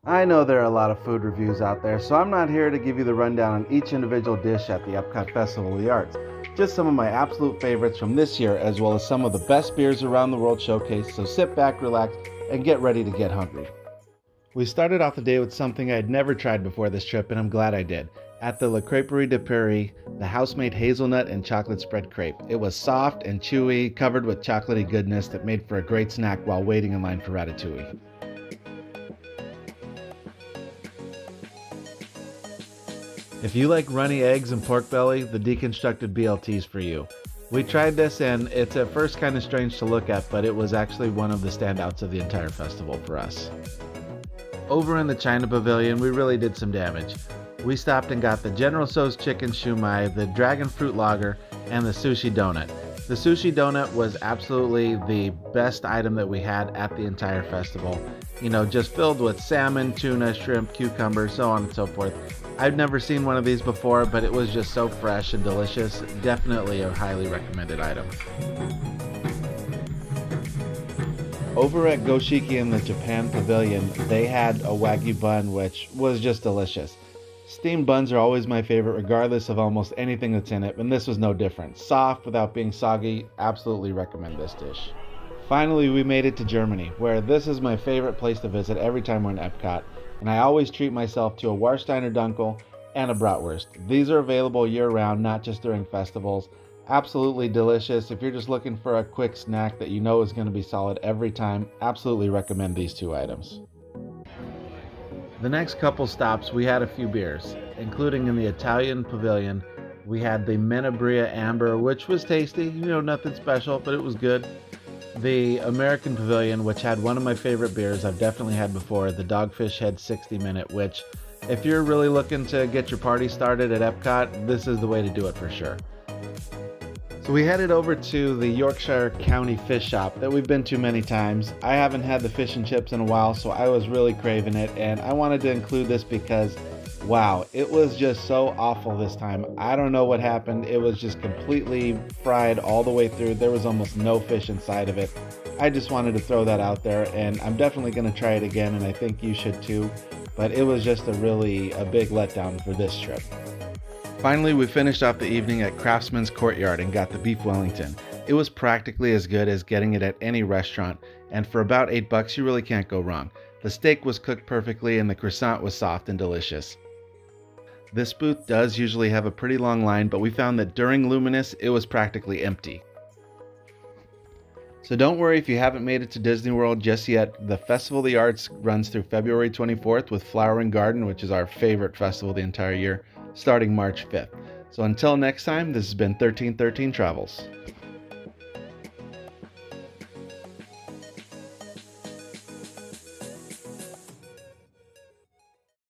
I know there are a lot of food reviews out there, so I'm not here to give you the rundown on each individual dish at the Epcot Festival of the Arts. Just some of my absolute favorites from this year, as well as some of the best beers around the world showcased, so sit back, relax, and get ready to get hungry. We started off the day with something I had never tried before this trip, and I'm glad I did. At the La Crêperie de Paris, the house-made hazelnut and chocolate spread crepe. It was soft and chewy, covered with chocolatey goodness that made for a great snack while waiting in line for ratatouille. If you like runny eggs and pork belly, the deconstructed BLT is for you. We tried this and it's at first kind of strange to look at, but it was actually one of the standouts of the entire festival for us. Over in the China Pavilion, we really did some damage. We stopped and got the General Tso's chicken shumai, the dragon fruit lager, and the sushi donut. The sushi donut was absolutely the best item that we had at the entire festival. You know, just filled with salmon, tuna, shrimp, cucumber, so on and so forth. I've never seen one of these before, but it was just so fresh and delicious. Definitely a highly recommended item. Over at Goshiki in the Japan Pavilion, they had a Wagyu bun, which was just delicious. Steamed buns are always my favorite, regardless of almost anything that's in it, and this was no different. Soft without being soggy, absolutely recommend this dish. Finally, we made it to Germany, where this is my favorite place to visit every time we're in Epcot, and I always treat myself to a Warsteiner Dunkel and a Bratwurst. These are available year-round, not just during festivals. Absolutely delicious. If you're just looking for a quick snack that you know is going to be solid every time, absolutely recommend these two items. The next couple stops, we had a few beers, including in the Italian Pavilion. We had the Menabrea Amber, which was tasty, nothing special, but it was good. The American Pavilion, which had one of my favorite beers I've definitely had before, the Dogfish Head 60 Minute, which if you're really looking to get your party started at Epcot, this is the way to do it for sure. So we headed over to the Yorkshire County Fish Shop that we've been to many times. I haven't had the fish and chips in a while, so I was really craving it, and I wanted to include this because, wow, it was just so awful this time. I don't know what happened. It was just completely fried all the way through. There was almost no fish inside of it. I just wanted to throw that out there, and I'm definitely going to try it again, and I think you should too. But it was just a big letdown for this trip. Finally, we finished off the evening at Craftsman's Courtyard and got the beef Wellington. It was practically as good as getting it at any restaurant, and for about $8 you really can't go wrong. The steak was cooked perfectly and the croissant was soft and delicious. This booth does usually have a pretty long line, but we found that during Luminous it was practically empty. So don't worry if you haven't made it to Disney World just yet. The Festival of the Arts runs through February 24th with Flower and Garden, which is our favorite festival the entire year, starting March 5th. So until next time, this has been 1313 Travels.